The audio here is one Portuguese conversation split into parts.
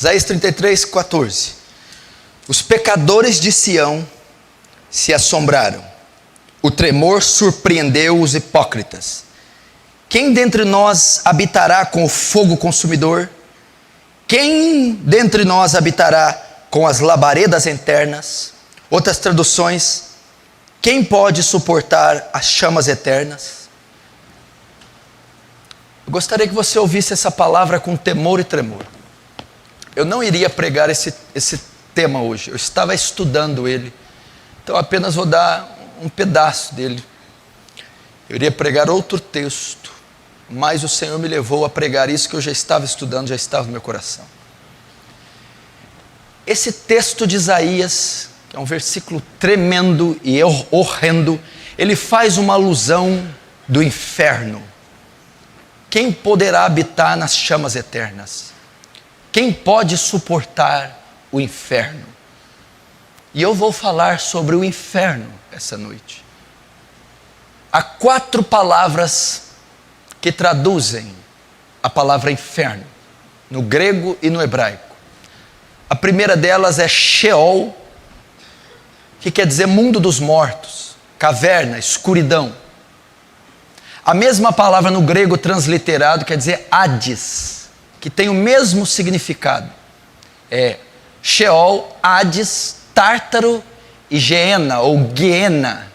Isaías 33, 14. Os pecadores de Sião se assombraram. O tremor surpreendeu os hipócritas. Quem dentre nós habitará com o fogo consumidor? Quem dentre nós habitará com as labaredas eternas? Outras traduções: quem pode suportar as chamas eternas? Eu gostaria que você ouvisse essa palavra com temor e tremor. Eu não iria pregar esse tema hoje, eu estava estudando ele, então apenas vou dar um pedaço dele. Eu iria pregar outro texto, mas o Senhor me levou a pregar isso que eu já estava estudando, já estava no meu coração. Esse texto de Isaías, que é um versículo tremendo e horrendo, ele faz uma alusão do inferno. Quem poderá habitar nas chamas eternas? Quem pode suportar o inferno? E eu vou falar sobre o inferno essa noite. Há 4 palavras que traduzem a palavra inferno, no grego e no hebraico. A primeira delas é Sheol, que quer dizer mundo dos mortos, caverna, escuridão. A mesma palavra no grego transliterado quer dizer Hades, que tem o mesmo significado. É Sheol, Hades, Tártaro e Geena ou Guiena.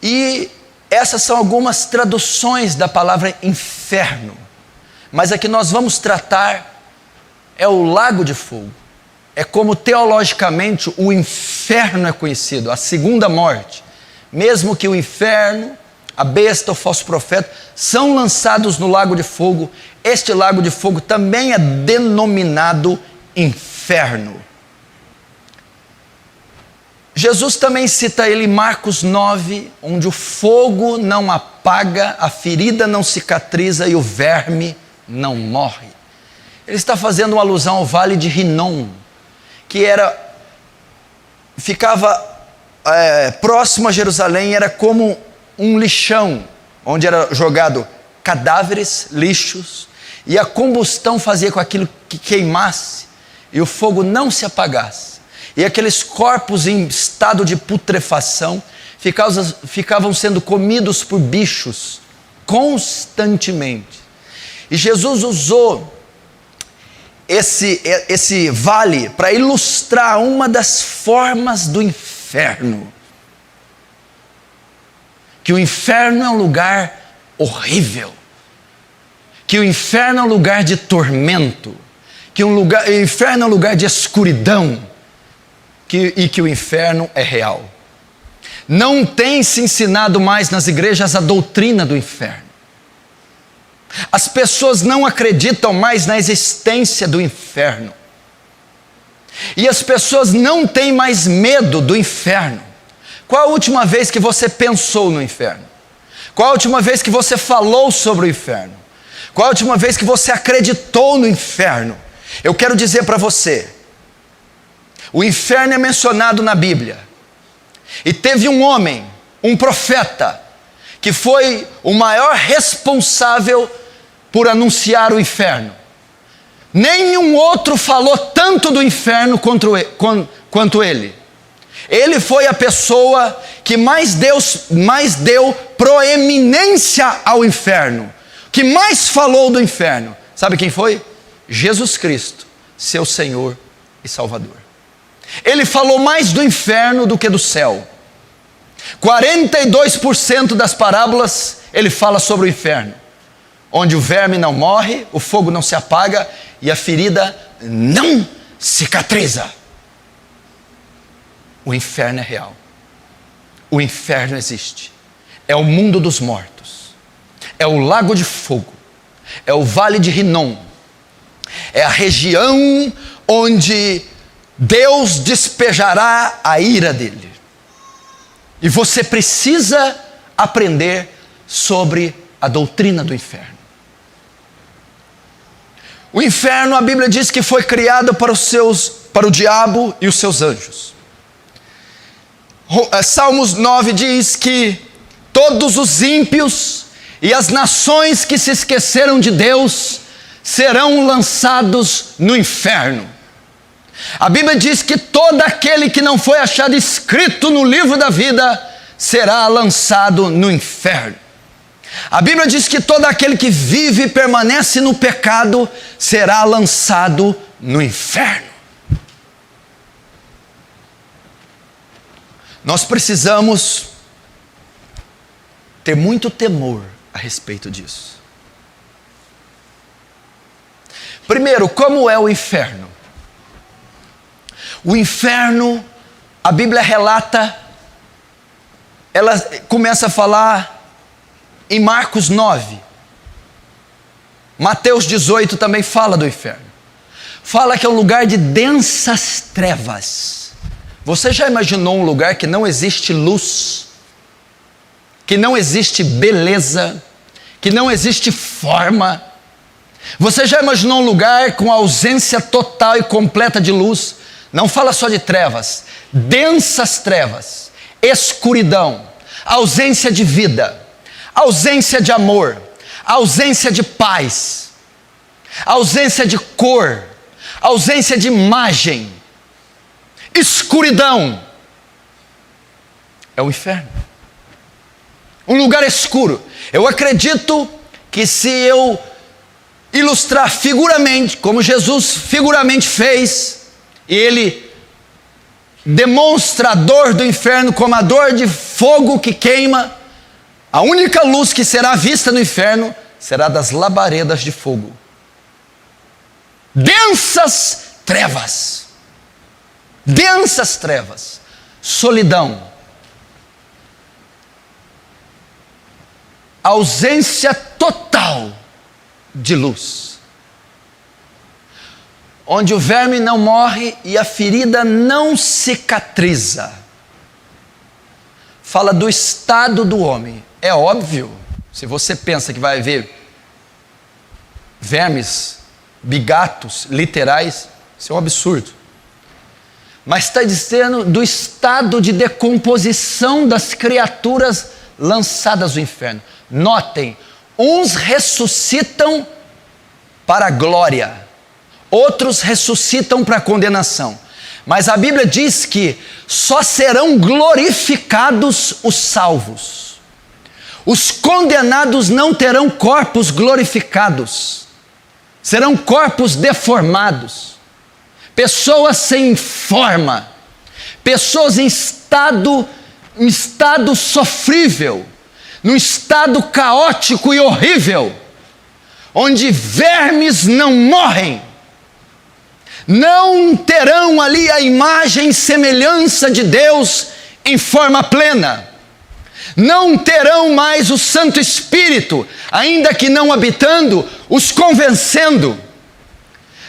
E essas são algumas traduções da palavra inferno. Mas a que nós vamos tratar é o lago de fogo. É como teologicamente o inferno é conhecido, a segunda morte. Mesmo que o inferno, a besta, o falso profeta, são lançados no lago de fogo, este lago de fogo também é denominado inferno. Jesus também cita ele em Marcos 9, onde o fogo não apaga, a ferida não cicatriza e o verme não morre. Ele está fazendo uma alusão ao vale de Rinom, que ficava próximo a Jerusalém, era como um lixão, onde era jogado cadáveres, lixos, e a combustão fazia com aquilo que queimasse, e o fogo não se apagasse. E aqueles corpos em estado de putrefação ficavam sendo comidos por bichos constantemente. E Jesus usou esse vale para ilustrar uma das formas do inferno. Que o inferno é um lugar horrível. Que o inferno é um lugar de tormento. Que o inferno é um lugar de escuridão. E que o inferno é real. Não tem se ensinado mais nas igrejas a doutrina do inferno. As pessoas não acreditam mais na existência do inferno. E as pessoas não têm mais medo do inferno. Qual a última vez que você pensou no inferno? Qual a última vez que você falou sobre o inferno? Qual a última vez que você acreditou no inferno? Eu quero dizer para você, o inferno é mencionado na Bíblia. E teve um homem, um profeta, que foi o maior responsável por anunciar o inferno. Nenhum outro falou tanto do inferno quanto ele. Ele foi a pessoa que mais deu proeminência ao inferno, que mais falou do inferno. Sabe quem foi? Jesus Cristo, seu Senhor e Salvador. Ele falou mais do inferno do que do céu. 42% das parábolas ele fala sobre o inferno, onde o verme não morre, o fogo não se apaga e a ferida não cicatriza. O inferno é real. O inferno existe. É o mundo dos mortos. É o lago de fogo. É o vale de Rinom. É a região onde Deus despejará a ira dele. E você precisa aprender sobre a doutrina do inferno. O inferno, a Bíblia diz que foi criado para o diabo e os seus anjos. Salmos 9 diz que todos os ímpios e as nações que se esqueceram de Deus serão lançados no inferno. A Bíblia diz que todo aquele que não foi achado escrito no livro da vida será lançado no inferno. A Bíblia diz que todo aquele que vive e permanece no pecado será lançado no inferno. Nós precisamos ter muito temor a respeito disso. Primeiro, como é o inferno? O inferno, a Bíblia relata, ela começa a falar em Marcos 9. Mateus 18 também fala do inferno. Fala que é um lugar de densas trevas. Você já imaginou um lugar que não existe luz, que não existe beleza, que não existe forma? Você já imaginou um lugar com ausência total e completa de luz? Não fala só de trevas, densas trevas, escuridão, ausência de vida, ausência de amor, ausência de paz, ausência de cor, ausência de imagem, escuridão. É o inferno. Um lugar escuro. Eu acredito que se eu ilustrar figuramente, como Jesus figuramente fez, e ele demonstra a dor do inferno como a dor de fogo que queima, a única luz que será vista no inferno será das labaredas de fogo. Densas trevas. Densas trevas. Solidão. Ausência total de luz. Onde o verme não morre e a ferida não cicatriza. Fala do estado do homem. É óbvio, se você pensa que vai haver vermes, bigatos, literais, isso é um absurdo. Mas está dizendo do estado de decomposição das criaturas lançadas no inferno. Notem, uns ressuscitam para a glória, outros ressuscitam para a condenação. Mas a Bíblia diz que só serão glorificados os salvos. Os condenados não terão corpos glorificados. Serão corpos deformados. Pessoas sem forma. Pessoas em estado sofrível. Num estado caótico e horrível. Onde vermes não morrem. Não terão ali a imagem e semelhança de Deus em forma plena. Não terão mais o Santo Espírito, ainda que não habitando, os convencendo.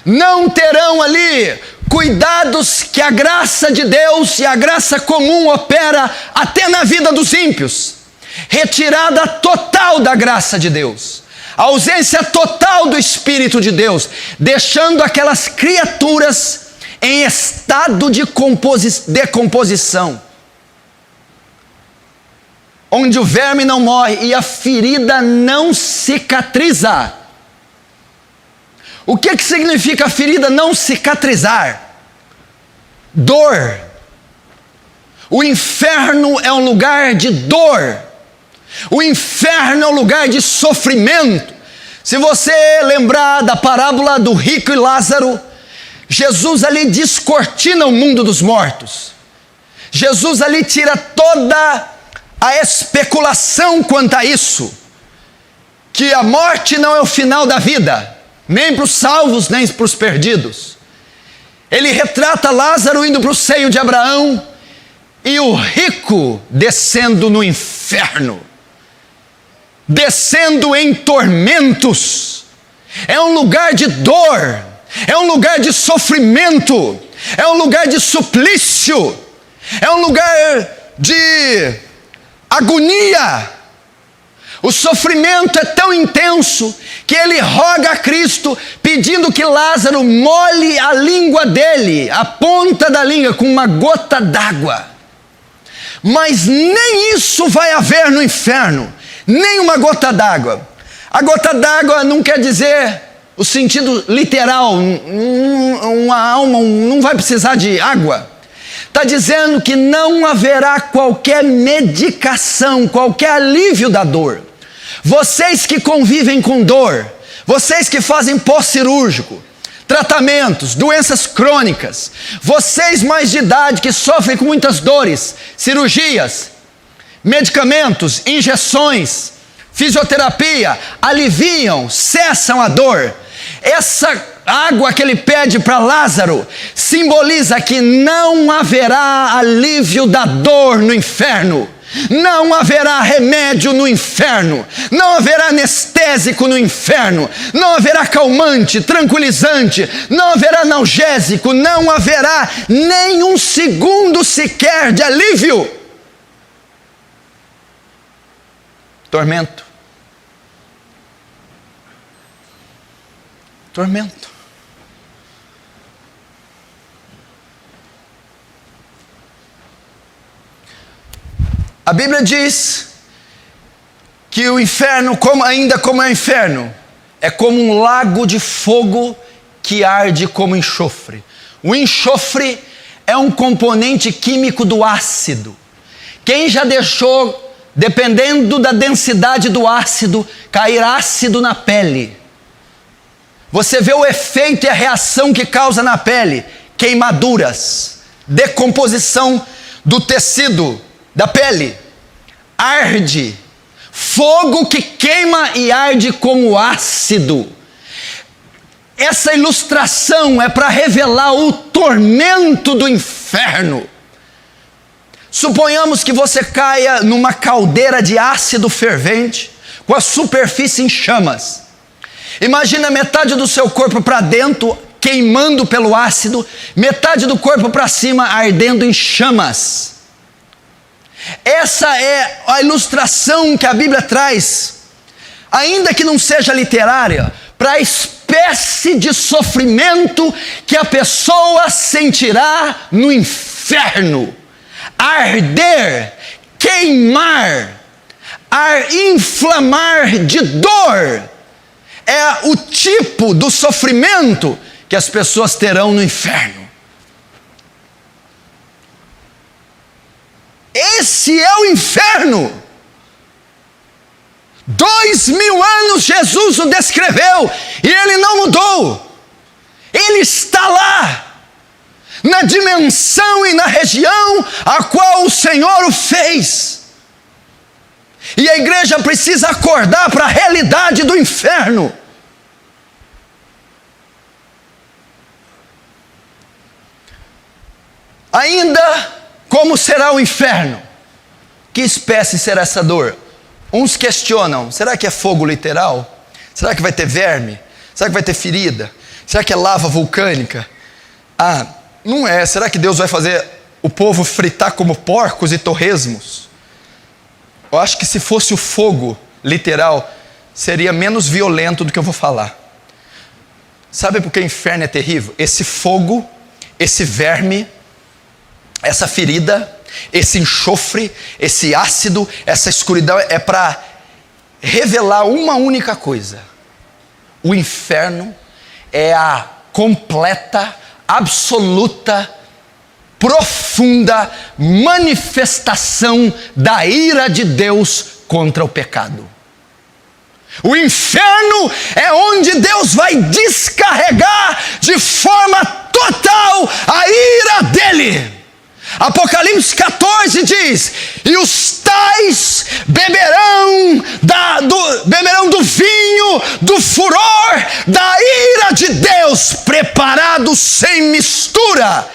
Não terão ali cuidados que a graça de Deus e a graça comum opera até na vida dos ímpios. Retirada total da graça de Deus. A ausência total do Espírito de Deus, deixando aquelas criaturas em estado de decomposição, onde o verme não morre e a ferida não cicatriza. O que significa a ferida não cicatrizar? Dor. O inferno é um lugar de dor. O inferno é um lugar de sofrimento. Se você lembrar da parábola do rico e Lázaro, Jesus ali descortina o mundo dos mortos. Jesus ali tira toda a especulação quanto a isso, que a morte não é o final da vida, nem para os salvos, nem para os perdidos. Ele retrata Lázaro indo para o seio de Abraão e o rico descendo no inferno, descendo em tormentos. É um lugar de dor, é um lugar de sofrimento, é um lugar de suplício, é um lugar de agonia. O sofrimento é tão intenso que ele roga a Cristo pedindo que Lázaro molhe a língua dele, a ponta da língua, com uma gota d'água. Mas nem isso vai haver no inferno, nem uma gota d'água. A gota d'água não quer dizer o sentido literal, uma alma não vai precisar de água. Está dizendo que não haverá qualquer medicação, qualquer alívio da dor. Vocês que convivem com dor, vocês que fazem pós-cirúrgico, tratamentos, doenças crônicas, vocês mais de idade que sofrem com muitas dores, cirurgias, medicamentos, injeções, fisioterapia, aliviam, cessam a dor. Essa água que ele pede para Lázaro simboliza que não haverá alívio da dor no inferno. Não haverá remédio no inferno, não haverá anestésico no inferno, não haverá calmante, tranquilizante, não haverá analgésico, não haverá nem um segundo sequer de alívio. Tormento. Tormento. A Bíblia diz que o inferno, como é o inferno, é como um lago de fogo que arde como enxofre. O enxofre é um componente químico do ácido. Quem já deixou, dependendo da densidade do ácido, cair ácido na pele? Você vê o efeito e a reação que causa na pele: queimaduras, decomposição do tecido da pele, arde, fogo que queima e arde como ácido. Essa ilustração é para revelar o tormento do inferno. Suponhamos que você caia numa caldeira de ácido fervente, com a superfície em chamas. Imagina metade do seu corpo para dentro, queimando pelo ácido, metade do corpo para cima, ardendo em chamas. Essa é a ilustração que a Bíblia traz, ainda que não seja literária, para a espécie de sofrimento que a pessoa sentirá no inferno. Arder, queimar, inflamar de dor, é o tipo do sofrimento que as pessoas terão no inferno. Esse é o inferno. 2000 anos Jesus o descreveu e ele não mudou. Ele está lá, na dimensão e na região a qual o Senhor o fez. E a igreja precisa acordar para a realidade do inferno. Ainda, como será o inferno? Que espécie será essa dor? Uns questionam: será que é fogo literal? Será que vai ter verme? Será que vai ter ferida? Será que é lava vulcânica? Ah, não é. Será que Deus vai fazer o povo fritar como porcos e torresmos? Eu acho que se fosse o fogo literal, seria menos violento do que eu vou falar. Sabe por que o inferno é terrível? Esse fogo, esse verme, essa ferida, esse enxofre, esse ácido, essa escuridão, é para revelar uma única coisa: o inferno é a completa, absoluta, profunda manifestação da ira de Deus contra o pecado. O inferno é onde Deus vai descarregar de forma total a ira dele. Apocalipse 14 diz: e os tais beberão do vinho do furor da ira de Deus, preparado sem mistura,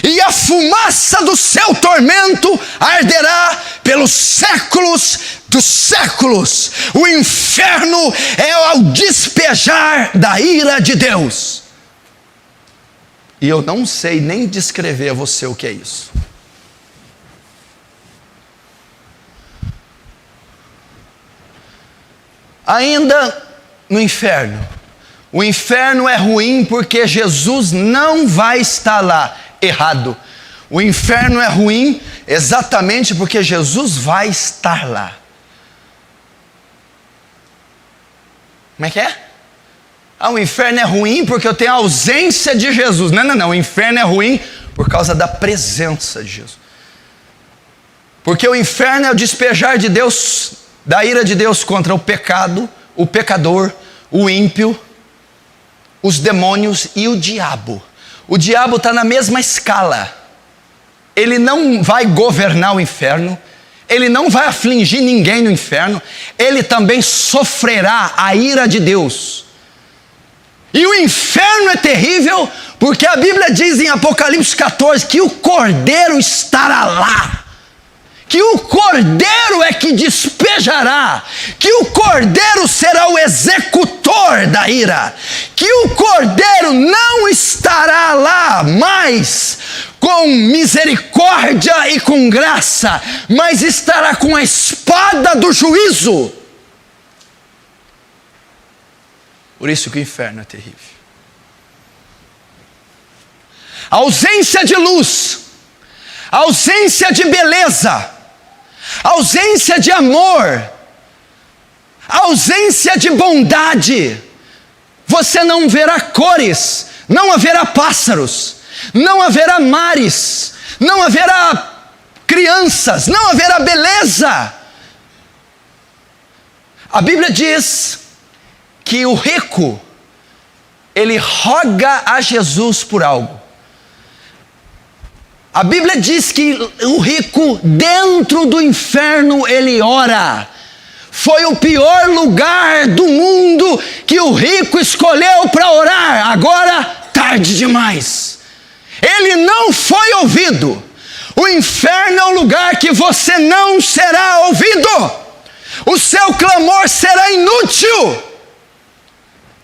e a fumaça do seu tormento arderá pelos séculos dos séculos. O inferno é o despejar da ira de Deus. E eu não sei nem descrever a você o que é isso. Ainda no inferno. O inferno é ruim porque Jesus não vai estar lá. Errado. O inferno é ruim exatamente porque Jesus vai estar lá. Como é que é? Ah, o inferno é ruim porque eu tenho a ausência de Jesus. Não. O inferno é ruim por causa da presença de Jesus. Porque o inferno é o despejar de Deus, da ira de Deus contra o pecado, o pecador, o ímpio, os demônios e o diabo. O diabo está na mesma escala. Ele não vai governar o inferno. Ele não vai afligir ninguém no inferno. Ele também sofrerá a ira de Deus. E o inferno é terrível, porque a Bíblia diz em Apocalipse 14 que o Cordeiro estará lá. Que o Cordeiro é que despejará. Que o Cordeiro será o executor da ira. Que o Cordeiro não estará lá mais com misericórdia e com graça, mas estará com a espada do juízo. Por isso que o inferno é terrível. A ausência de luz, a ausência de beleza, a ausência de amor, a ausência de bondade. Você não verá cores, não haverá pássaros, não haverá mares, não haverá crianças, não haverá beleza. A Bíblia diz que o rico, ele roga a Jesus por algo. A Bíblia diz que o rico, dentro do inferno, ele ora. Foi o pior lugar do mundo que o rico escolheu para orar. Agora, tarde demais. Ele não foi ouvido. O inferno é um lugar que você não será ouvido. O seu clamor será inútil.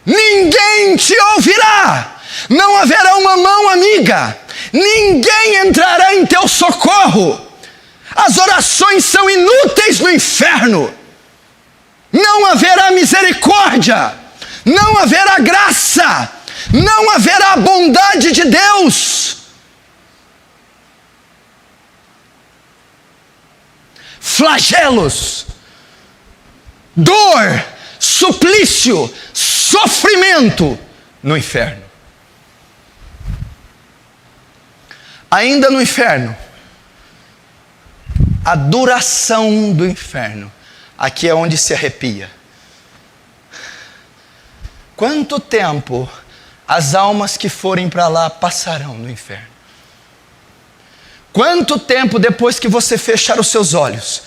Ninguém te ouvirá. Não haverá uma mão amiga. Ninguém entrará em teu socorro. As orações são inúteis no inferno. Não haverá misericórdia. Não haverá graça. Não haverá bondade de Deus. Flagelos, dor, suplício, sofrimento no inferno. Ainda no inferno, a duração do inferno, aqui é onde se arrepia. Quanto tempo as almas que forem para lá passarão no inferno? Quanto tempo depois que você fechar os seus olhos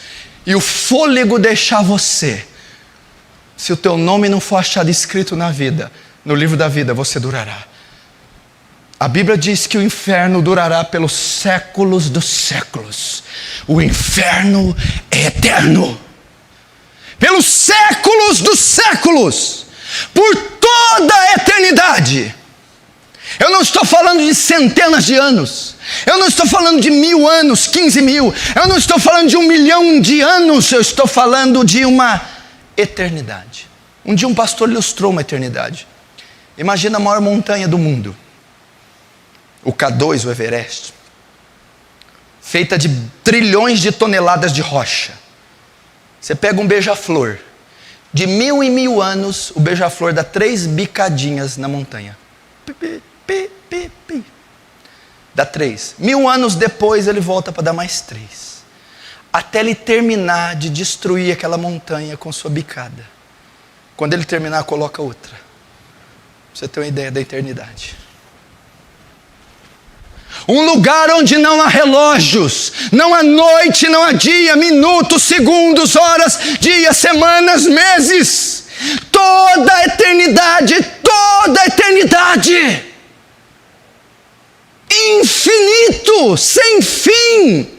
e o fôlego deixar você, se o teu nome não for achado escrito na vida, no livro da vida, você durará? A Bíblia diz que o inferno durará pelos séculos dos séculos. O inferno é eterno. Pelos séculos dos séculos. Por toda a eternidade. Eu não estou falando de centenas de anos. Eu não estou falando de 1000 anos, 15.000. Eu não estou falando de 1 milhão de anos. Eu estou falando de uma eternidade. Um dia um pastor ilustrou uma eternidade. Imagina a maior montanha do mundo. O K2, o Everest, feita de trilhões de toneladas de rocha. Você pega um beija-flor, de 1000 em 1000 anos, o beija-flor dá 3 bicadinhas na montanha. Dá 3. 1000 anos depois ele volta para dar mais 3. Até ele terminar de destruir aquela montanha com sua bicada. Quando ele terminar, coloca outra. Pra você ter uma ideia da eternidade. Um lugar onde não há relógios, não há noite, não há dia, minutos, segundos, horas, dias, semanas, meses. Toda a eternidade, toda a eternidade. Infinito, sem fim.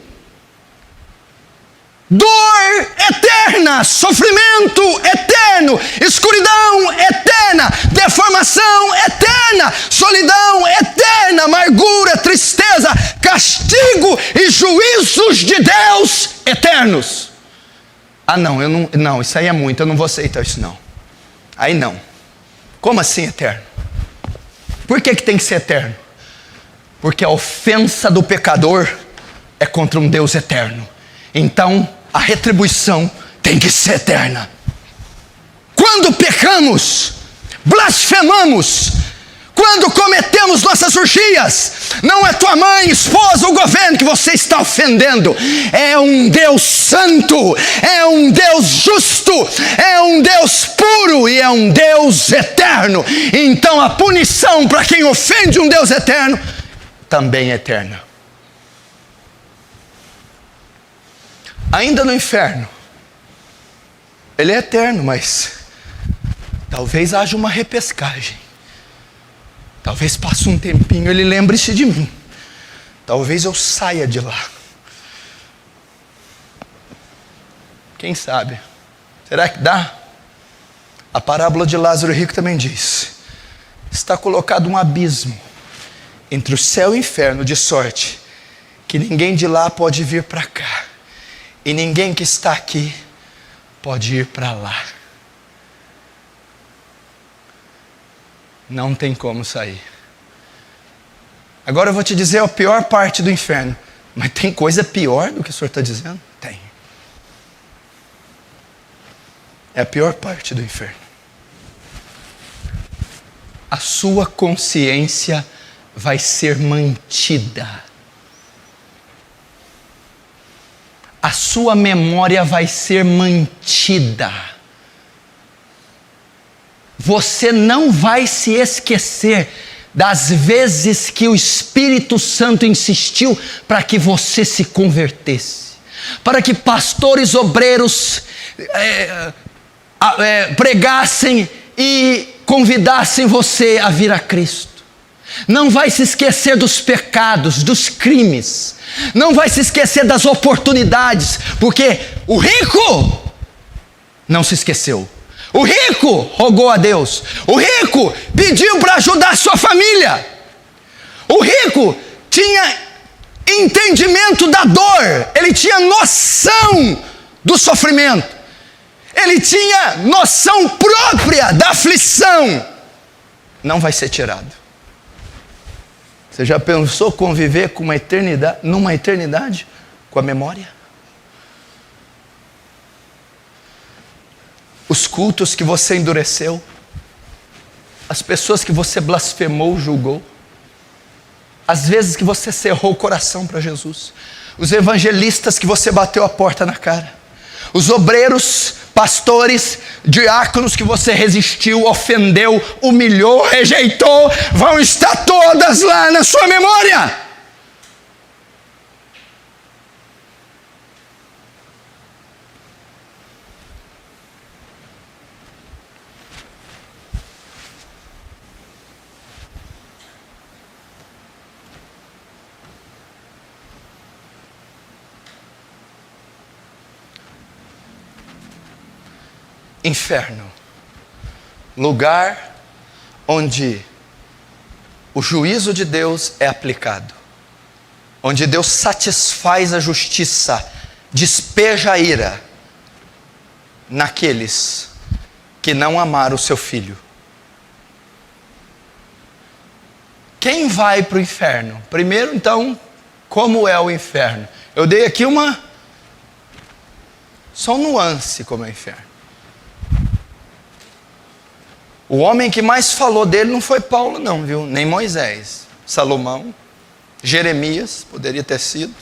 Dor eterna, sofrimento eterno, escuridão eterna, deformação eterna, solidão eterna, amargura, tristeza, castigo e juízos de Deus eternos. Ah não, isso aí é muito, eu não vou aceitar isso não. Aí não. Como assim eterno? Por que tem que ser eterno? Porque a ofensa do pecador é contra um Deus eterno. Então, a retribuição tem que ser eterna. Quando pecamos, blasfemamos quando cometemos nossas orgias. Não é tua mãe, esposa ou governo que você está ofendendo. É um Deus santo, é um Deus justo, é um Deus puro e é um Deus eterno. Então a punição para quem ofende um Deus eterno também é eterna. Ainda no inferno, ele é eterno, mas talvez haja uma repescagem. Talvez passe um tempinho, ele lembre-se de mim. Talvez eu saia de lá. Quem sabe? Será que dá? A parábola de Lázaro Rico também diz: está colocado um abismo entre o céu e o inferno, de sorte que ninguém de lá pode vir para cá, e ninguém que está aqui pode ir para lá. Não tem como sair. Agora eu vou te dizer a pior parte do inferno. Mas tem coisa pior do que o senhor está dizendo? Tem. É a pior parte do inferno. A sua consciência vai ser mantida. A sua memória vai ser mantida. Você não vai se esquecer das vezes que o Espírito Santo insistiu para que você se convertesse, para que pastores, obreiros pregassem e convidassem você a vir a Cristo. Não vai se esquecer dos pecados, dos crimes. Não vai se esquecer das oportunidades, porque o rico não se esqueceu. O rico rogou a Deus. O rico pediu para ajudar a sua família. O rico tinha entendimento da dor. Ele tinha noção do sofrimento. Ele tinha noção própria da aflição. Não vai ser tirado. Você já pensou conviver com uma eternidade, numa eternidade com a memória? Os cultos que você endureceu, as pessoas que você blasfemou, julgou, as vezes que você cerrou o coração para Jesus, os evangelistas que você bateu a porta na cara, os obreiros, pastores, diáconos que você resistiu, ofendeu, humilhou, rejeitou, vão estar todas lá na sua memória. Inferno, lugar onde o juízo de Deus é aplicado, onde Deus satisfaz a justiça, despeja a ira naqueles que não amaram o seu filho. Quem vai para o inferno? Primeiro, então, como é o inferno? Eu dei aqui só um nuance como é o inferno. O homem que mais falou dele não foi Paulo não, viu? Nem Moisés, Salomão, Jeremias, poderia ter sido,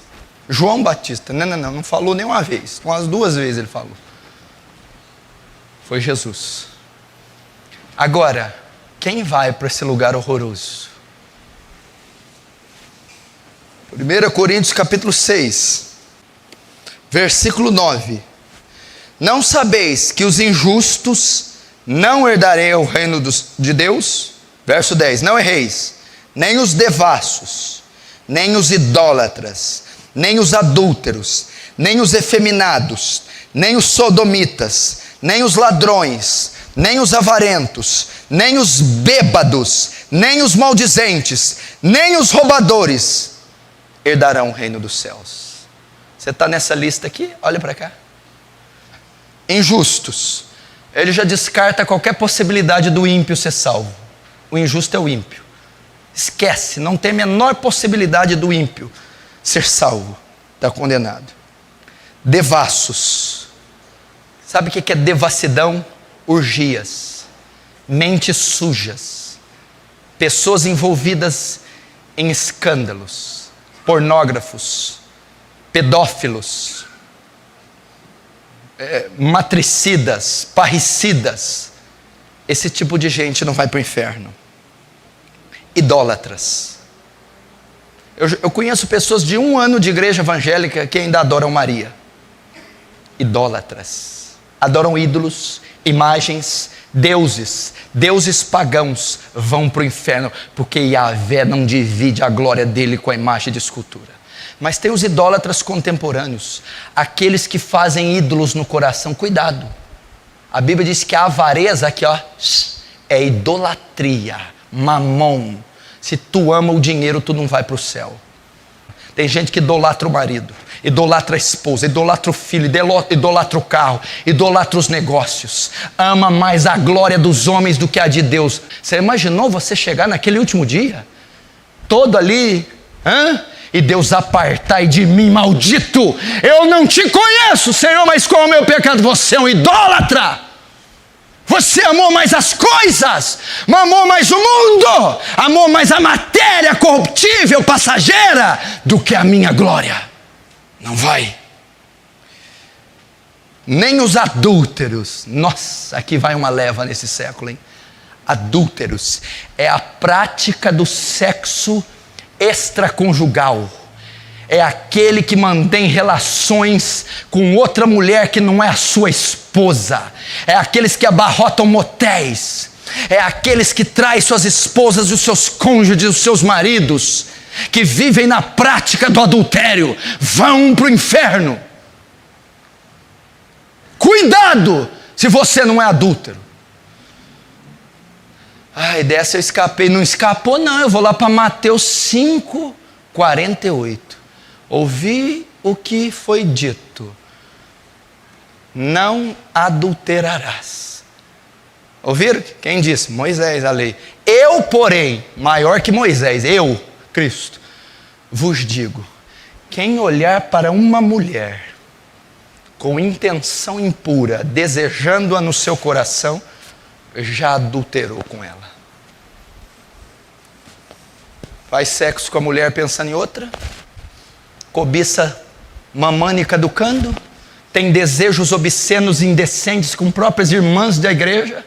João Batista, não falou nem uma vez, umas 2 vezes ele falou. Foi Jesus. Agora, quem vai para esse lugar horroroso? 1 Coríntios capítulo 6, versículo 9. Não sabeis que os injustos não herdarei o reino de Deus? Verso 10, não erreis, nem os devassos, nem os idólatras, nem os adúlteros, nem os efeminados, nem os sodomitas, nem os ladrões, nem os avarentos, nem os bêbados, nem os maldizentes, nem os roubadores herdarão o reino dos céus. Você está nessa lista aqui? Olha para cá. Injustos. Ele já descarta qualquer possibilidade do ímpio ser salvo. O injusto é o ímpio. Esquece, não tem a menor possibilidade do ímpio ser salvo. Está condenado. Devassos. Sabe o que é devassidão? Orgias. mentes sujas, pessoas envolvidas em escândalos, pornógrafos, pedófilos, matricidas, parricidas. Esse tipo de gente não vai para o inferno. Idólatras. Eu conheço pessoas de 1 ano de igreja evangélica que ainda adoram Maria. Idólatras. Adoram ídolos, imagens, deuses pagãos vão para o inferno, porque Yahvé não divide a glória dele com a imagem de escultura. Mas tem os idólatras contemporâneos, aqueles que fazem ídolos no coração. Cuidado, a Bíblia diz que a avareza aqui, ó, é idolatria, mamon. Se tu ama o dinheiro, tu não vai para o céu. Tem gente que idolatra o marido, idolatra a esposa, idolatra o filho, idolatra o carro, idolatra os negócios, ama mais a glória dos homens do que a de Deus. Você imaginou você chegar naquele último dia, todo ali, e Deus apartai de mim, maldito, eu não te conheço, Senhor, mas qual é o meu pecado? Você é um idólatra. Você amou mais as coisas, amou mais o mundo, amou mais a matéria corruptível, passageira, do que a minha glória. Não vai. Nem os adúlteros. Nossa, aqui vai uma leva nesse século, hein? Adúlteros é a prática do sexo extraconjugal. É aquele que mantém relações com outra mulher que não é a sua esposa. É aqueles que abarrotam motéis. É aqueles que traem suas esposas e os seus cônjuges, os seus maridos, que vivem na prática do adultério, vão para o inferno. Cuidado se você não é adúltero. Ai, dessa eu escapei. Não escapou não, eu vou lá para Mateus 5:48. Ouvi o que foi dito: não adulterarás. Ouviram? Quem disse? Moisés, a lei. Eu, porém, maior que Moisés, eu, Cristo, vos digo: quem olhar para uma mulher com intenção impura, desejando-a no seu coração, já adulterou com ela. Faz sexo com a mulher pensando em outra, cobiça mamânica do cando, tem desejos obscenos e indecentes com próprias irmãs da igreja.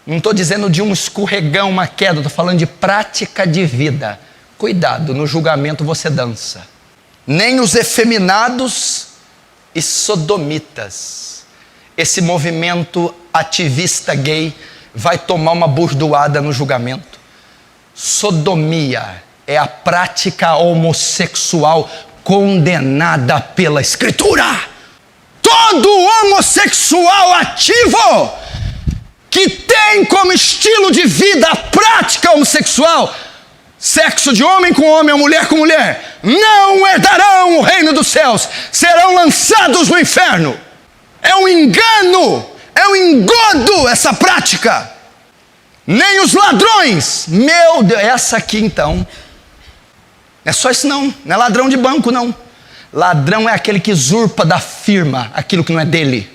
Não estou dizendo de um escorregão, uma queda, estou falando de prática de vida. Cuidado, no julgamento você dança. Nem os efeminados e sodomitas. Esse movimento ativista gay vai tomar uma burdoada no julgamento. Sodomia é a prática homossexual condenada pela Escritura. Todo homossexual ativo que tem como estilo de vida a prática homossexual, sexo de homem com homem ou mulher com mulher, não herdarão o reino dos céus, serão lançados no inferno. É um engano, é um engodo essa prática. Nem os ladrões, meu Deus, essa aqui então, não é só isso não é ladrão de banco não. Ladrão é aquele que usurpa da firma aquilo que não é dele.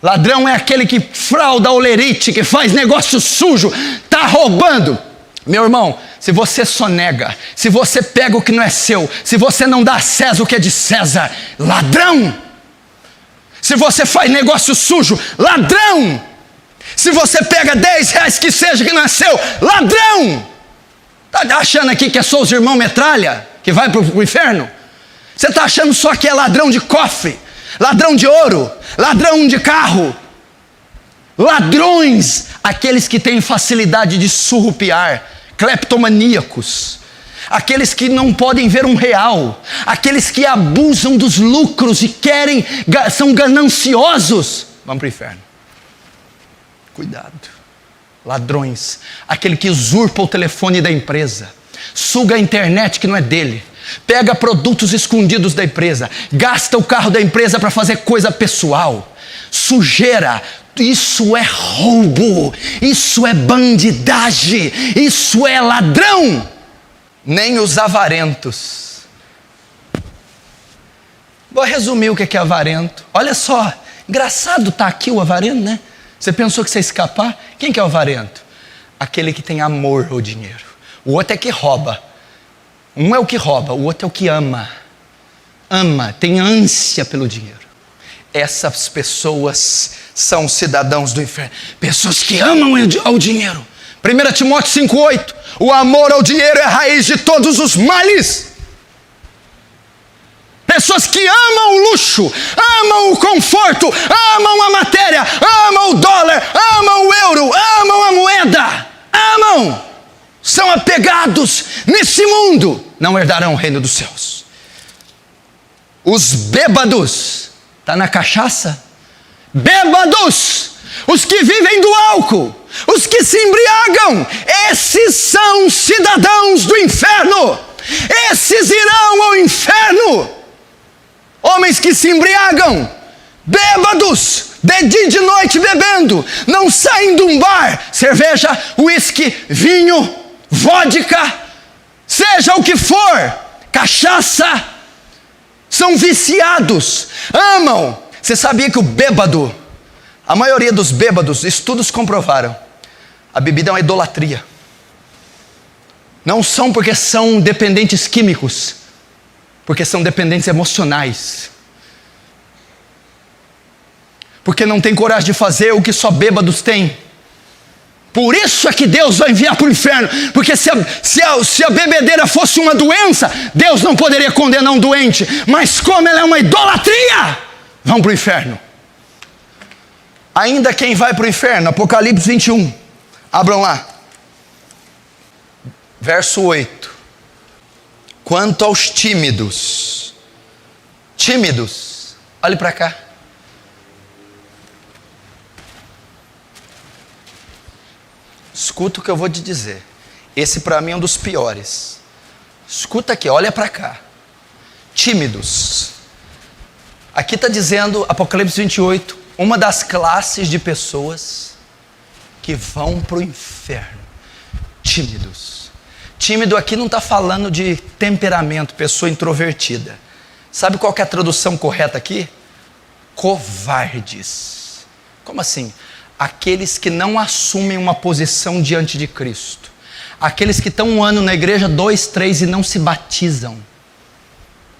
Ladrão é aquele que frauda a olerite, que faz negócio sujo, está roubando. Meu irmão, se você sonega, se você pega o que não é seu, se você não dá a César o que é de César, ladrão. Se você faz negócio sujo, ladrão. Se você pega 10 reais que seja que não é seu, ladrão. Está achando aqui que é só os irmãos metralha que vai para o inferno? Você está achando só que é ladrão de cofre, ladrão de ouro, ladrão de carro? Ladrões, aqueles que têm facilidade de surrupiar, cleptomaníacos, aqueles que não podem ver um real, aqueles que abusam dos lucros e são gananciosos, vão para o inferno. Cuidado. Ladrões, aquele que usurpa o telefone da empresa, suga a internet que não é dele, pega produtos escondidos da empresa, gasta o carro da empresa para fazer coisa pessoal, sujeira. Isso é roubo, isso é bandidagem, isso é ladrão. Nem os avarentos. Vou resumir o que é avarento. Olha só, engraçado estar aqui o avarento, né? Você pensou que você ia escapar? Quem que é o avarento? Aquele que tem amor ao dinheiro. O outro é que rouba. Um é o que rouba, o outro é o que ama. Ama, tem ânsia pelo dinheiro. Essas pessoas são cidadãos do inferno. Pessoas que amam ao dinheiro. 1 Timóteo 5,8. O amor ao dinheiro é a raiz de todos os males. Pessoas que amam o luxo, amam o conforto, amam a matéria, amam o dólar, amam o euro, amam a moeda, amam, são apegados nesse mundo, não herdarão o reino dos céus. Os bêbados, está na cachaça? Bêbados, os que vivem do álcool, os que se embriagam, esses são cidadãos do inferno, esses irão ao inferno. Homens que se embriagam, bêbados, de dia e de noite bebendo, não saem de um bar, cerveja, uísque, vinho, vodka, seja o que for, cachaça, são viciados, amam. Você sabia que o bêbado, a maioria dos bêbados, estudos comprovaram, a bebida é uma idolatria. Não são porque são dependentes químicos, porque são dependentes emocionais. Porque não tem coragem de fazer o que só bêbados têm. Por isso é que Deus vai enviar para o inferno. Porque se a bebedeira fosse uma doença, Deus não poderia condenar um doente. Mas como ela é uma idolatria, vão para o inferno. Ainda quem vai para o inferno, Apocalipse 21. Abram lá. Verso 8. Quanto aos tímidos, olhe para cá. Escuta o que eu vou te dizer. Esse para mim é um dos piores. Escuta aqui, olha para cá. Tímidos. Aqui está dizendo, Apocalipse 28, uma das classes de pessoas que vão para o inferno. Tímidos. Tímido aqui não está falando de temperamento, pessoa introvertida. Sabe qual que é a tradução correta aqui? Covardes. Como assim? Aqueles que não assumem uma posição diante de Cristo. Aqueles que estão um ano na igreja, 2, 3 e não se batizam.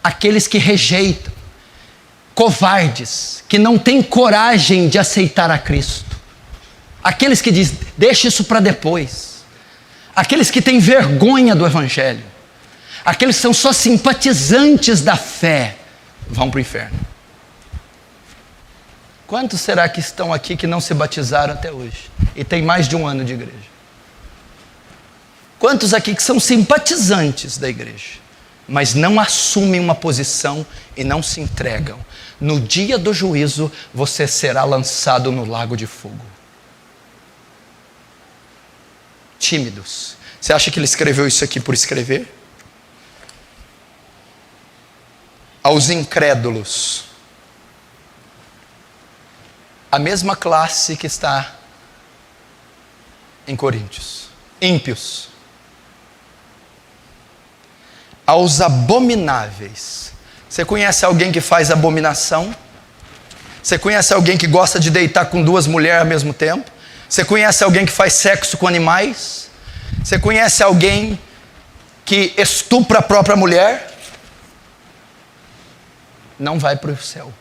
Aqueles que rejeitam. Covardes, que não têm coragem de aceitar a Cristo. Aqueles que dizem, deixa isso para depois. Aqueles que têm vergonha do Evangelho, aqueles que são só simpatizantes da fé, vão para o inferno. Quantos será que estão aqui que não se batizaram até hoje? E tem mais de um ano de igreja? Quantos aqui que são simpatizantes da igreja, mas não assumem uma posição e não se entregam? No dia do juízo, você será lançado no lago de fogo. Tímidos. Você acha que ele escreveu isso aqui por escrever? Aos incrédulos. A mesma classe que está em Coríntios. Ímpios. Aos abomináveis. Você conhece alguém que faz abominação? Você conhece alguém que gosta de deitar com 2 mulheres ao mesmo tempo? Você conhece alguém que faz sexo com animais? Você conhece alguém que estupra a própria mulher? Não vai para o céu.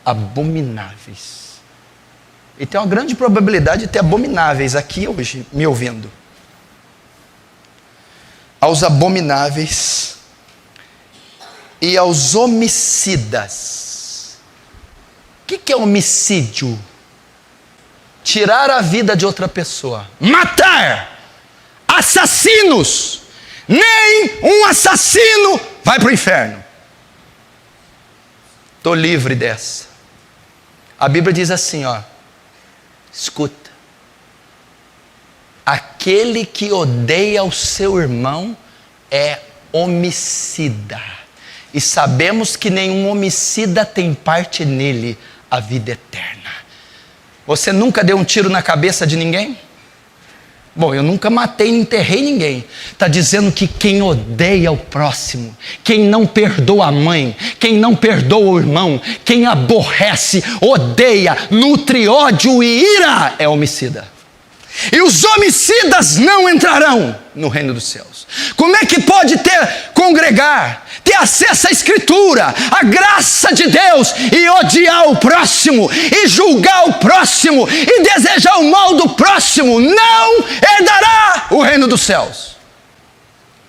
Abomináveis. E tem uma grande probabilidade de ter abomináveis aqui hoje, me ouvindo. Aos abomináveis e aos homicidas. O que é homicídio? Tirar a vida de outra pessoa. Matar. Assassinos. Nem um assassino vai para o inferno. Estou livre dessa. A Bíblia diz assim, ó. Escuta. Aquele que odeia o seu irmão é homicida. E sabemos que nenhum homicida tem parte nele a vida eterna. Você nunca deu um tiro na cabeça de ninguém? Bom, eu nunca matei nem enterrei ninguém. Está dizendo que quem odeia o próximo, quem não perdoa a mãe, quem não perdoa o irmão, quem aborrece, odeia, nutre ódio e ira, é homicida. E os homicidas não entrarão no reino dos céus. Como é que pode congregar, ter acesso à Escritura, à graça de Deus, e odiar o próximo, e julgar o próximo, e desejar o mal do próximo? Não herdará o reino dos céus.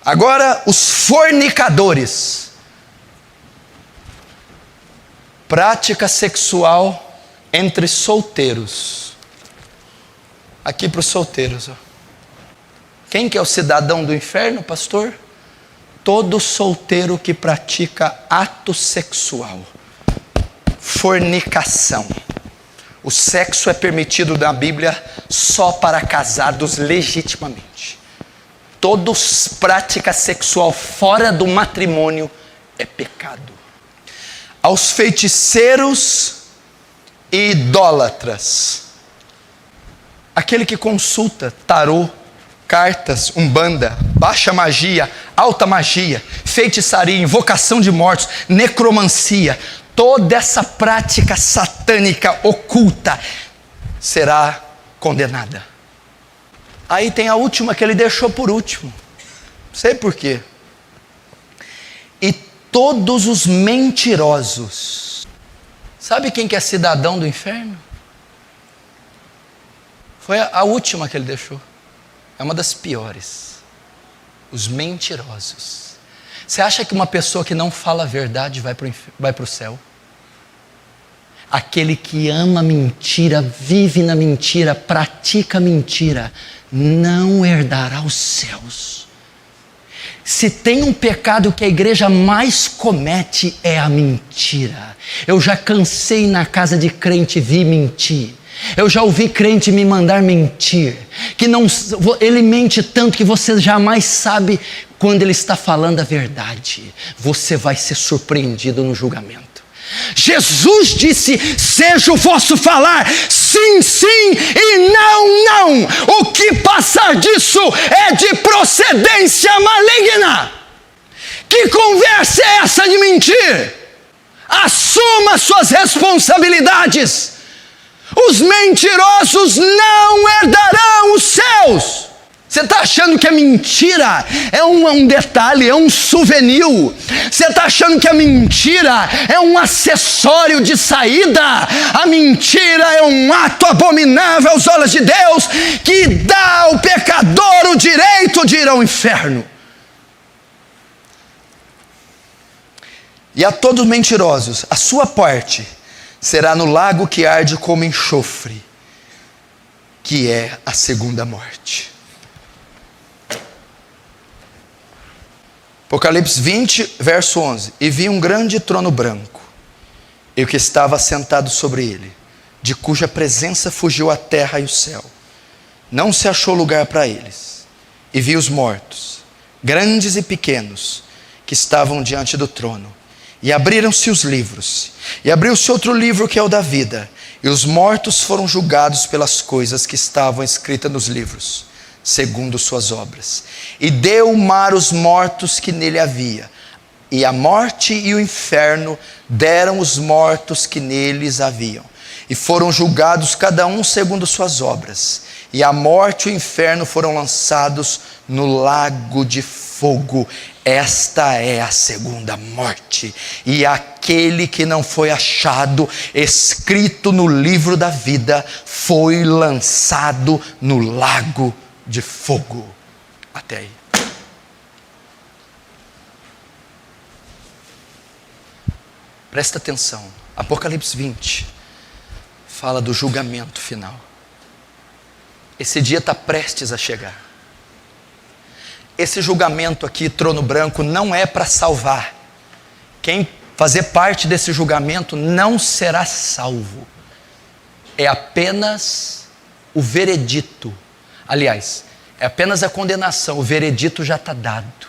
Agora, os fornicadores. Prática sexual entre solteiros. Aqui para os solteiros. Quem que é o cidadão do inferno, pastor? Todo solteiro que pratica ato sexual. Fornicação. O sexo é permitido na Bíblia só para casados legitimamente. Toda prática sexual fora do matrimônio é pecado. Aos feiticeiros e idólatras. Aquele que consulta tarô, cartas, umbanda, baixa magia, alta magia, feitiçaria, invocação de mortos, necromancia, toda essa prática satânica oculta será condenada. Aí tem a última que ele deixou por último. Não sei por quê. E todos os mentirosos. Sabe quem que é cidadão do inferno? Foi a última que ele deixou. É uma das piores. Os mentirosos. Você acha que uma pessoa que não fala a verdade vai para o céu? Aquele que ama mentira, vive na mentira, pratica mentira, não herdará os céus. Se tem um pecado que a igreja mais comete, é a mentira. Eu já cansei na casa de crente vir mentir. Eu já ouvi crente me mandar mentir, que não, ele mente tanto que você jamais sabe quando ele está falando a verdade. Você vai ser surpreendido no julgamento. Jesus disse: seja o vosso falar sim, sim e não, não. O que passar disso é de procedência maligna. Que conversa é essa de mentir? Assuma suas responsabilidades. Os mentirosos não herdarão os céus. Você está achando que a mentira é um detalhe, é um souvenir? Você está achando que a mentira é um acessório de saída? A mentira é um ato abominável aos olhos de Deus, que dá ao pecador o direito de ir ao inferno. E a todos os mentirosos, a sua parte será no lago que arde como enxofre, que é a segunda morte. Apocalipse 20, verso 11. E vi um grande trono branco, e o que estava sentado sobre ele, de cuja presença fugiu a terra e o céu. Não se achou lugar para eles. E vi os mortos, grandes e pequenos, que estavam diante do trono. E abriram-se os livros, e abriu-se outro livro que é o da vida, e os mortos foram julgados pelas coisas que estavam escritas nos livros, segundo suas obras. E deu o mar os mortos que nele havia, e a morte e o inferno deram os mortos que neles haviam, e foram julgados cada um segundo suas obras. E a morte e o inferno foram lançados no lago de fogo. Esta é a segunda morte. E aquele que não foi achado escrito no livro da vida foi lançado no lago de fogo. Até aí. Presta atenção. Apocalipse 20 fala do julgamento final. Esse dia está prestes a chegar. Esse julgamento aqui, trono branco, não é para salvar. Quem fazer parte desse julgamento não será salvo. É apenas o veredito. Aliás, é apenas a condenação. O veredito já está dado.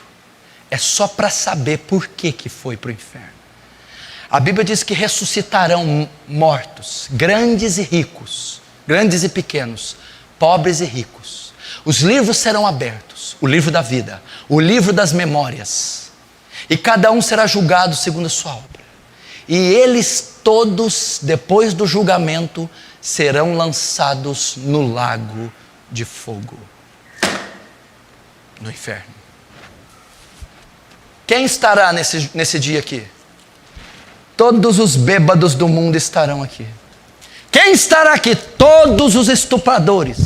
É só para saber por que foi para o inferno. A Bíblia diz que ressuscitarão mortos, grandes e ricos, grandes e pequenos, pobres e ricos. Os livros serão abertos, o livro da vida, o livro das memórias, e cada um será julgado segundo a sua obra. E eles todos, depois do julgamento, serão lançados no lago de fogo, no inferno. Quem estará nesse dia aqui? Todos os bêbados do mundo estarão aqui. Quem estará aqui? Todos os estupradores,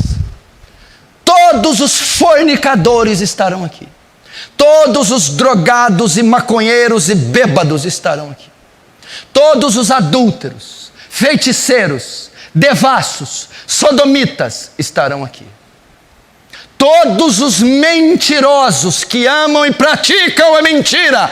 todos os fornicadores estarão aqui. Todos os drogados e maconheiros e bêbados estarão aqui. Todos os adúlteros, feiticeiros, devassos, sodomitas estarão aqui. Todos os mentirosos que amam e praticam a mentira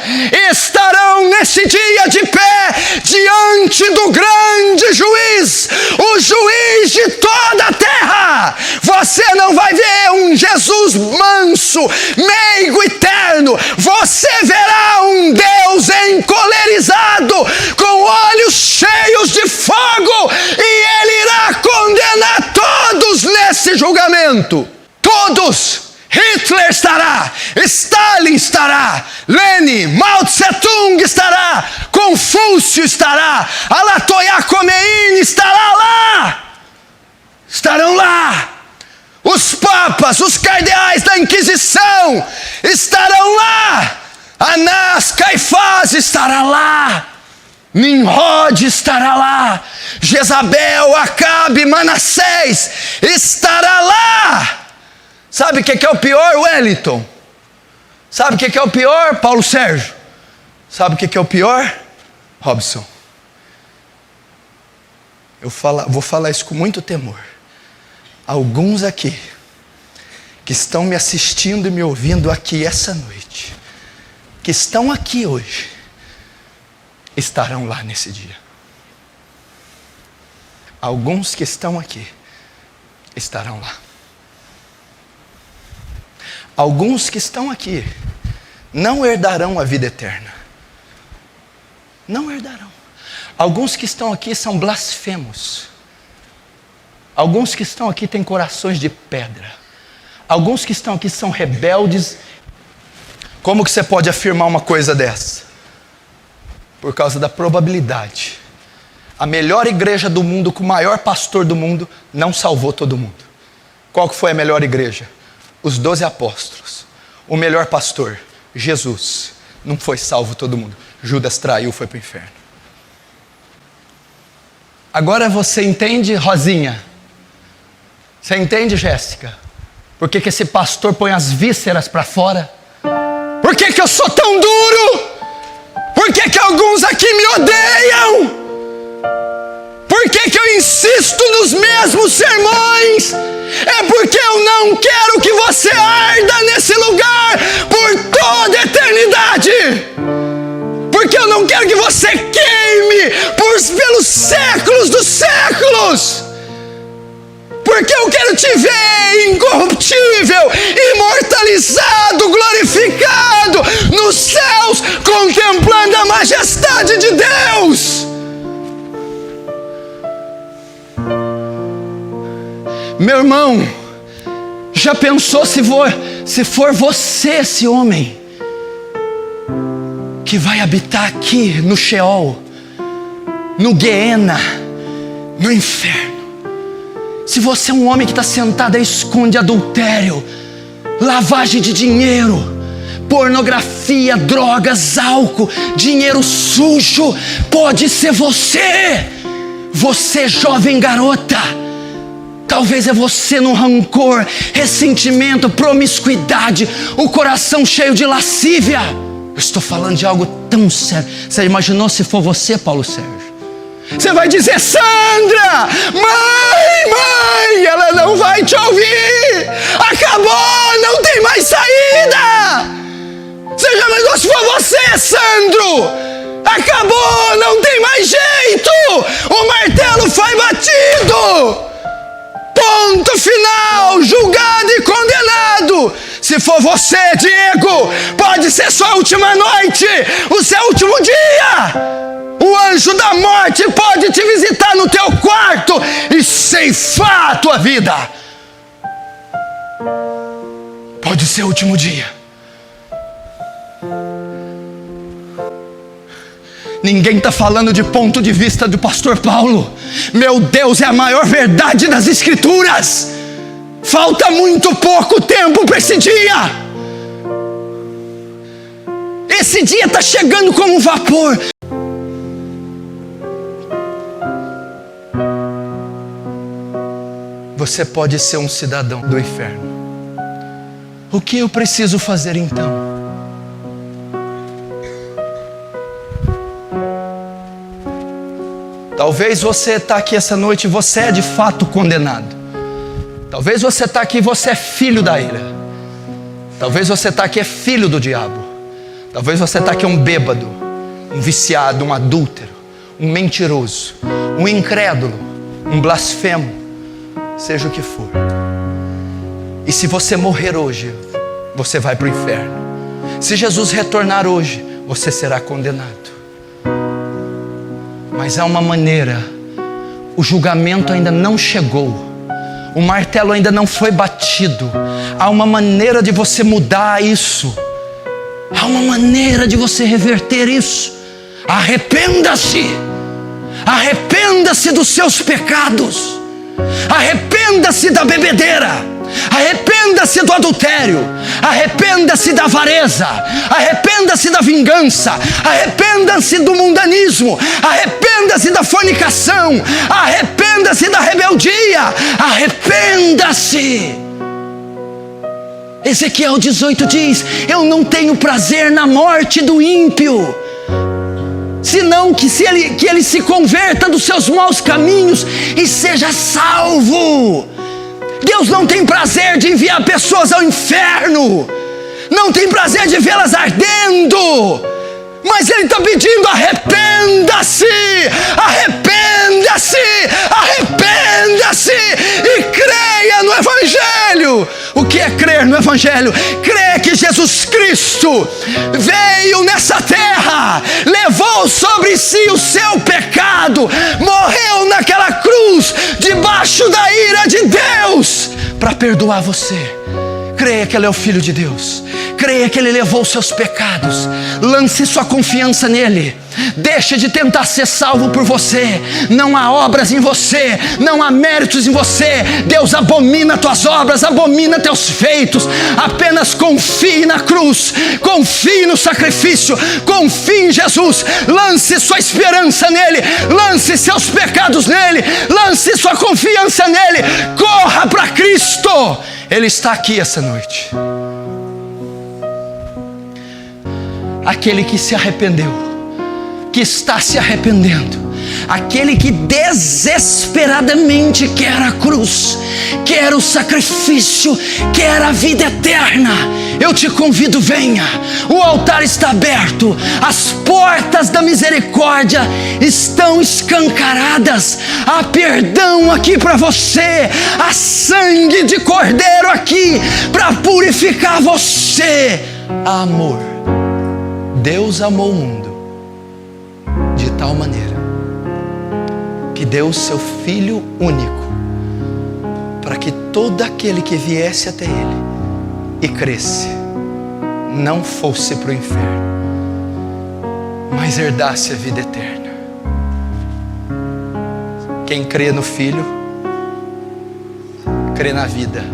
estarão nesse dia de pé diante do grande juiz, o juiz de toda a terra. Você não vai ver um Jesus manso, meigo e terno. Você verá um Deus encolerizado, com olhos cheios de fogo, e Ele irá condenar todos nesse julgamento. Todos. Hitler estará, Stalin estará, Lenin, Mao Tse-tung estará, Confúcio estará, Ayatollah Khomeini estará lá. Estarão lá. Os papas, os cardeais da Inquisição estarão lá. Anás, Caifás estará lá. Nimrod estará lá. Jezabel, Acabe, Manassés estará lá. Sabe o que é o pior, Wellington? Sabe o que é o pior, Paulo Sérgio? Sabe o que é o pior, Robson? Vou falar isso com muito temor. Alguns aqui, que estão me assistindo e me ouvindo aqui essa noite, que estão aqui hoje, estarão lá nesse dia. Alguns que estão aqui, estarão lá. Alguns que estão aqui não herdarão a vida eterna. Não herdarão. Alguns que estão aqui são blasfemos. Alguns que estão aqui têm corações de pedra. Alguns que estão aqui são rebeldes. Como que você pode afirmar uma coisa dessa? Por causa da probabilidade. A melhor igreja do mundo, com o maior pastor do mundo, não salvou todo mundo. Qual que foi a melhor igreja? Os 12 apóstolos. O melhor pastor, Jesus, não foi salvo todo mundo. Judas traiu, foi para o inferno. Agora você entende, Rosinha? Você entende, Jéssica? Por que esse pastor põe as vísceras para fora? Por que eu sou tão duro? Por que alguns aqui me odeiam? Por que eu insisto nos mesmos sermões? É porque eu não quero que você arda nesse lugar por toda a eternidade. Porque eu não quero que você queime pelos séculos dos séculos. Porque eu quero te ver incorruptível, imortalizado, glorificado nos céus, contemplando a majestade de Deus. Meu irmão, já pensou se for você esse homem que vai habitar aqui no Sheol, no Guiena, no inferno? Se você é um homem que está sentado e esconde adultério, lavagem de dinheiro, pornografia, drogas, álcool, dinheiro sujo, pode ser você. Você, jovem garota. Talvez é você no rancor, ressentimento, promiscuidade, o coração cheio de lascívia. Eu estou falando de algo tão sério. Você imaginou se for você, Paulo Sérgio? Você vai dizer: Sandra, mãe, ela não vai te ouvir. Acabou, não tem mais saída. Você já imaginou se for você, Sandro? Acabou, não tem mais jeito. O martelo foi batido. Ponto final, julgado e condenado. Se for você, Diego, pode ser sua última noite, o seu último dia. O anjo da morte pode te visitar no teu quarto e ceifar a tua vida. Pode ser o último dia. Ninguém está falando de ponto de vista do pastor Paulo. Meu Deus, é a maior verdade das Escrituras. Falta muito pouco tempo para esse dia. Esse dia está chegando como um vapor. Você pode ser um cidadão do inferno. O que eu preciso fazer então? Talvez você está aqui essa noite e você é de fato condenado. Talvez você está aqui e você é filho da ira. Talvez você está aqui e é filho do diabo. Talvez você está aqui um bêbado, um viciado, um adúltero, um mentiroso, um incrédulo, um blasfemo, seja o que for. E se você morrer hoje, você vai para o inferno. Se Jesus retornar hoje, você será condenado. Mas há uma maneira, o julgamento ainda não chegou, o martelo ainda não foi batido. Há uma maneira de você mudar isso. Há uma maneira de você reverter isso. Arrependa-se. Arrependa-se dos seus pecados. Arrependa-se da bebedeira. Arrependa-se do adultério. Arrependa-se da avareza. Arrependa-se da vingança. Arrependa-se do mundanismo. Arrependa-se da fornicação. Arrependa-se da rebeldia. Arrependa-se. Ezequiel 18 diz: eu não tenho prazer na morte do ímpio, senão que ele se converta dos seus maus caminhos e seja salvo. Deus não tem prazer de enviar pessoas ao inferno, não tem prazer de vê-las ardendo, mas Ele está pedindo: arrependa-se, arrependa-se, arrependa-se e creia no Evangelho. O que é crer no Evangelho? Crer que Jesus Cristo veio nessa terra, levou sobre si o seu pecado, morreu naquela cruz, debaixo da ira de Deus, para perdoar você. Creia que Ele é o Filho de Deus. Creia que Ele levou os seus pecados. Lance sua confiança nele. Deixe de tentar ser salvo por você. Não há obras em você, não há méritos em você. Deus abomina tuas obras, abomina teus feitos. Apenas confie na cruz, confie no sacrifício, confie em Jesus. Lance sua esperança nele, lance seus pecados nele, lance sua confiança nele. Corra para Cristo. Ele está aqui essa noite. Aquele que se arrependeu, que está se arrependendo, aquele que desesperadamente quer a cruz, quer o sacrifício, quer a vida eterna. Eu te convido, venha. O altar está aberto, as portas da misericórdia estão escancaradas. Há perdão aqui para você, há sangue de cordeiro aqui para purificar você. Amor. Deus amou o mundo de tal maneira que deu o seu Filho único, para que todo aquele que viesse até Ele e cresce, não fosse para o inferno, mas herdasse a vida eterna. Quem crê no Filho, crê na vida.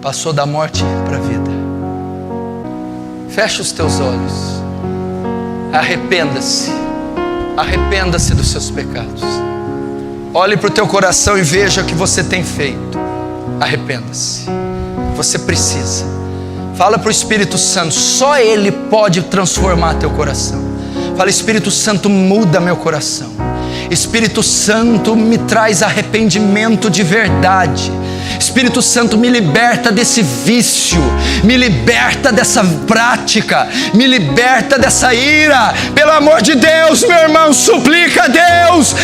Passou da morte para a vida. Fecha os teus olhos. Arrependa-se. Arrependa-se dos seus pecados. Olhe para o teu coração e veja o que você tem feito. Arrependa-se. Você precisa. Fala para o Espírito Santo. Só Ele pode transformar teu coração. Fala: Espírito Santo, muda meu coração. Espírito Santo, me traz arrependimento de verdade. Espírito Santo, me liberta desse vício, me liberta dessa prática, me liberta dessa ira. Pelo amor de Deus, meu irmão, suplica a Deus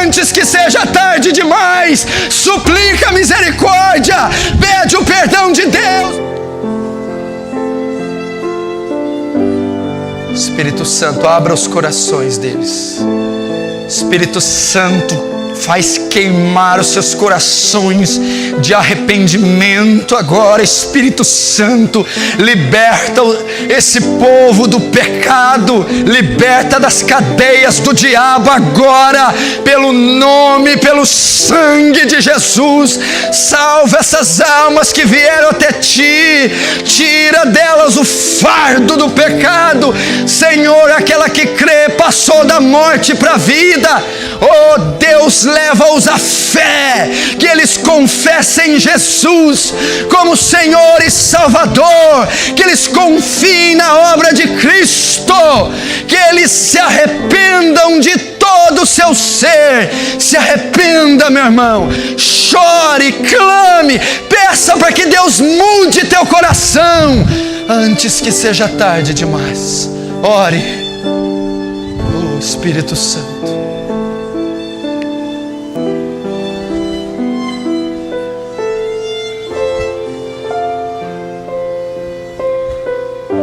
antes que seja tarde demais. Suplica a misericórdia, pede o perdão de Deus. Espírito Santo, abra os corações deles. Espírito Santo, Faz queimar os seus corações de arrependimento agora, Espírito Santo. Liberta esse povo do pecado, liberta das cadeias do diabo agora, pelo nome, pelo sangue de Jesus. Salva essas almas que vieram até Ti, tira delas o fardo do pecado. Senhor, aquela que crê passou da morte para a vida. Oh Deus, leva-os à fé, que eles confessem Jesus como Senhor e Salvador, que eles confiem na obra de Cristo, que eles se arrependam de todo o seu ser. Se arrependa, meu irmão, chore, clame, peça para que Deus mude teu coração antes que seja tarde demais. Ore. Oh Espírito Santo,